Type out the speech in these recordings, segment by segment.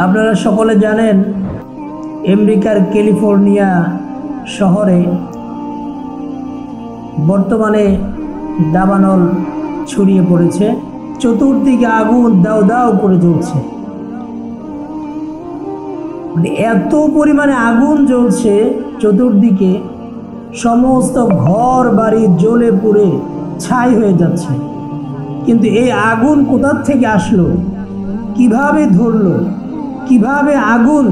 আপনারা সকলে জানেন আমেরিকার ক্যালিফোর্নিয়া শহরে বর্তমানে দাবানল ছড়িয়ে পড়েছে। চতুর্দিকে আগুন দাউ দাউ করে জ্বলছে। মানে এত পরিমাণে আগুন জ্বলছে চতুর্দিকে, সমস্ত ঘর বাড়ি জ্বলে পুড়ে ছাই হয়ে যাচ্ছে। কিন্তু এই আগুন কোথা থেকে আসলো, কিভাবে ধরলো, কিভাবে আগুন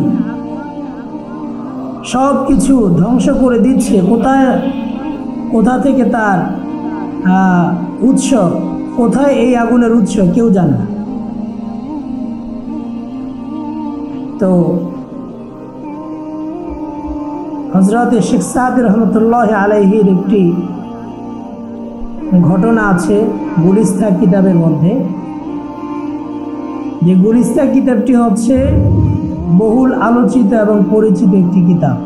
সব কিছু ধ্বংস করে দিচ্ছে, কোথা থেকে তার উৎস, কোথায় এই আগুনের উৎস কেউ জানে না। তো হযরত শেখ সাদি রহমতুল্লাহ আলাইহির একটি ঘটনা আছে গুলিস্তা কিতাবের মধ্যে। যে গুলিস্তা কিতাবটি হচ্ছে বহুল আলোচিত এবং পরিচিত একটি কিতাব।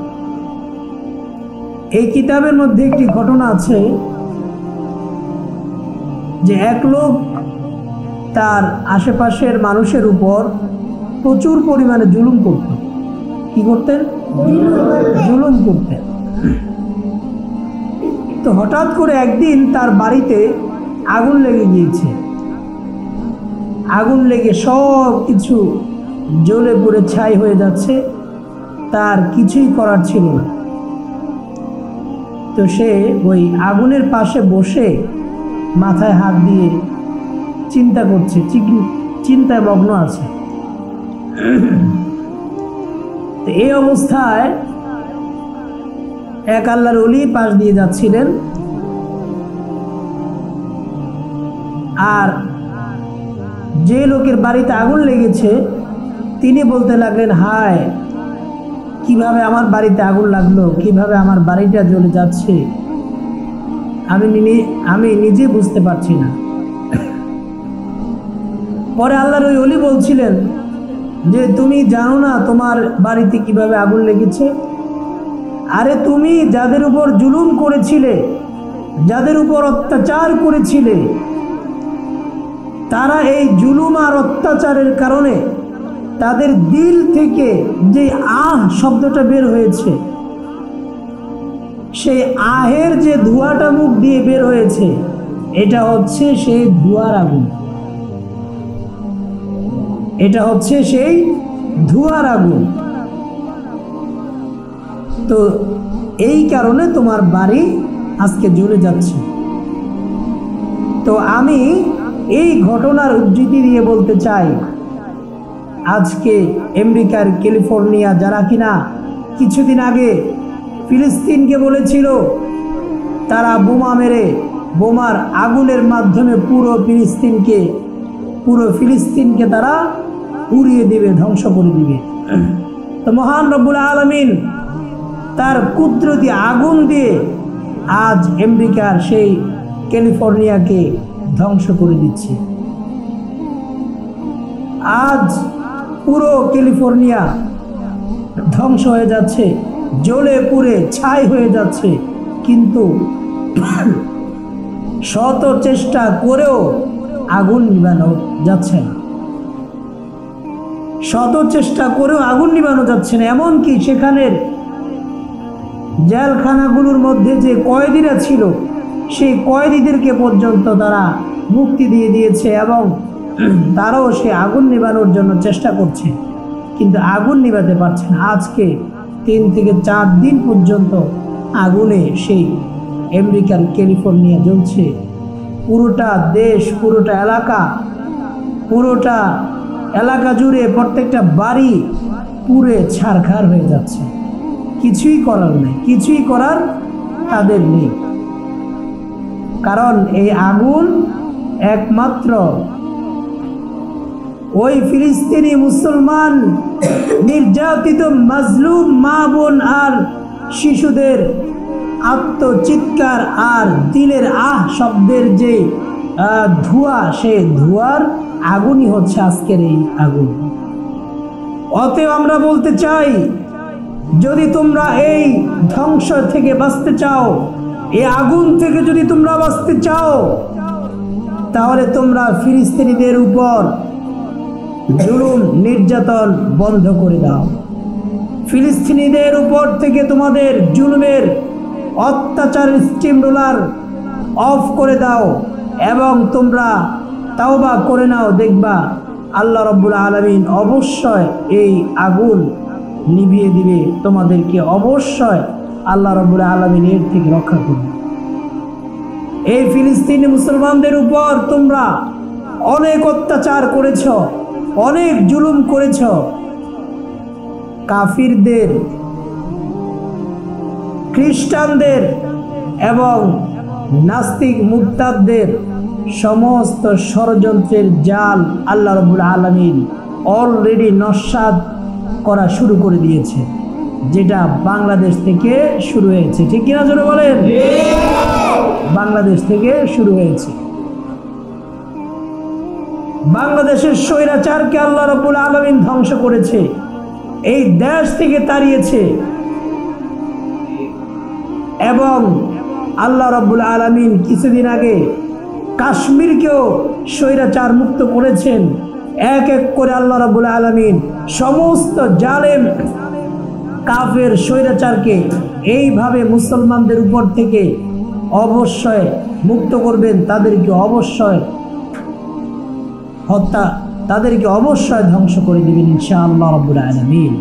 এই কিতাবের মধ্যে একটি ঘটনা আছে যে এক লোক তার আশেপাশের মানুষের উপর প্রচুর পরিমাণে জুলুম করত। কি করতেন? জুলুম করতেন। তো হঠাৎ করে একদিন তার বাড়িতে আগুন লেগে গিয়েছে। আগুন লেগে সব কিছু জ্বলে পুড়ে ছাই হয়ে যাচ্ছে, তার কিছুই করার ছিল না। তো সে ওই আগুনের পাশে বসে মাথায় হাত দিয়ে চিন্তা করছে, চিন্তায় মগ্ন আছে। তো এই অবস্থায় এক আল্লাহর ওলি পাশ দিয়ে যাচ্ছিলেন, আর যে লোকের বাড়িতে আগুন লেগেছে তিনি বলতে লাগলেন, হায় কিভাবে আমার বাড়িতে আগুন লাগলো, কিভাবে আমার বাড়িটা জ্বলে যাচ্ছে, আমি নিজে বুঝতে পারছি না। পরে আল্লাহর ওই ওলি বলছিলেন যে তুমি জানো না তোমার বাড়িতে কিভাবে আগুন লেগেছে? আরে তুমি যাদের উপর জুলুম করেছিলে, যাদের উপর অত্যাচার করেছিলে, তারা এই জুলুম আর অত্যাচারের কারণে তাদের দিল থেকে যে শব্দটা বের হয়েছে, সেই আহের যে ধোঁয়াটা মুখ দিয়ে বের হয়েছে, এটা হচ্ছে সেই ধোঁয়ার আগুন। এটা হচ্ছে সেই ধোঁয়ার আগুন। তো এই কারণে তোমার বাড়ি আজকে জ্বলে যাচ্ছে। তো আমি এই ঘটনার উদ্ধৃতি দিয়ে বলতে চাই, আজকে আমেরিকার ক্যালিফোর্নিয়া যারা কিনা কিছুদিন আগে ফিলিস্তিনকে বলেছিল তারা বোমা মেরে, বোমার আগুনের মাধ্যমে পুরো ফিলিস্তিনকে তারা উড়িয়ে দিবে, ধ্বংস করে দিবে। তো মহান রব্বুল আলামিন তার কুদরতি আগুন দিয়ে আজ আমেরিকার সেই ক্যালিফোর্নিয়াকে ধ্বংস করে দিচ্ছে। আজ পুরো ক্যালিফোর্নিয়া ধ্বংস হয়ে যাচ্ছে, জ্বলে পুড়ে ছাই হয়ে যাচ্ছে। কিন্তু শত চেষ্টা করেও আগুন নিভানো যাচ্ছে না, শত চেষ্টা করেও আগুন নিভানো যাচ্ছে না। এমনকি সেখানের জেলখানাগুলোর মধ্যে যে কয়েদিরা ছিল, সেই কয়েদিদেরকে পর্যন্ত তারা মুক্তি দিয়ে দিয়েছে এবং তারাও সে আগুন নিভানোর জন্য চেষ্টা করছে, কিন্তু আগুন নিভাতে পারছে না। আজকে 3 থেকে 4 দিন পর্যন্ত আগুনে সেই আমেরিকার ক্যালিফোর্নিয়া জ্বলছে। পুরোটা দেশ, পুরোটা এলাকা জুড়ে প্রত্যেকটা বাড়ি পুড়ে ছারখার হয়ে যাচ্ছে। কিছুই করার নেই, কিছুই করার তাদের নেই। কারণ এই আগুন একমাত্র ওই ফিলিস্তিনি মুসলমান নির্যাতিত মাজলুম মা বোন আর শিশুদের আত্মচিৎকার আর দিলের শব্দের যে ধোঁয়া, সে ধোঁয়ার আগুনই হচ্ছে আজকের এই আগুন। অতএব আমরা বলতে চাই, যদি তোমরা এই ধ্বংস থেকে বাঁচতে চাও, এই আগুন থেকে যদি তোমরা বাঁচতে চাও, তাহলে তোমরা ফিলিস্তিনিদের উপর জুলুম নির্যাতন বন্ধ করে দাও। ফিলিস্তিনিদের উপর থেকে তোমাদের জুলুমের অত্যাচারের স্টিম রোলার অফ করে দাও এবং তোমরা তাওবা করে নাও, দেখবা আল্লাহ রাব্বুল আলামিন অবশ্যই এই আগুন নিভিয়ে দিবে, তোমাদেরকে অবশ্যই আল্লাহ রাব্বুল আলামিন এর থেকে রক্ষা করবে। এই ফিলিস্তিনি মুসলমানদের উপর তোমরা অনেক অত্যাচার করেছ, অনেক জুলুম করেছ। কাফিরদের, খ্রিস্টানদের এবং নাস্তিক মুরতাদদের সমস্ত ষড়যন্ত্রের জাল আল্লাহ রাব্বুল আলামিন অলরেডি নস্যাৎ করা শুরু করে দিয়েছে, যেটা বাংলাদেশ থেকে শুরু হয়েছে। ঠিক কিনা জোরে বলেন? বাংলাদেশ থেকে শুরু হয়েছে। বাংলাদেশের স্বৈরাচারকে আল্লাহ রাব্বুল আলামিন ধ্বংস করেছে, এই দেশ থেকে তাড়িয়েছে এবং আল্লাহ রাব্বুল আলামিন কিছুদিন আগে কাশ্মীরকেও স্বৈরাচার মুক্ত করেছেন। এক এক করে আল্লাহ রাব্বুল আলামিন সমস্ত জালেম কাফের স্বৈরাচারকে এইভাবে মুসলমানদের উপর থেকে অবশ্যই মুক্ত করবেন, তাদেরকে অবশ্যই তাদেরকে অবশ্যই ধ্বংস করে দিবেন ইনশাআল্লাহ রাব্বুল আলামিন।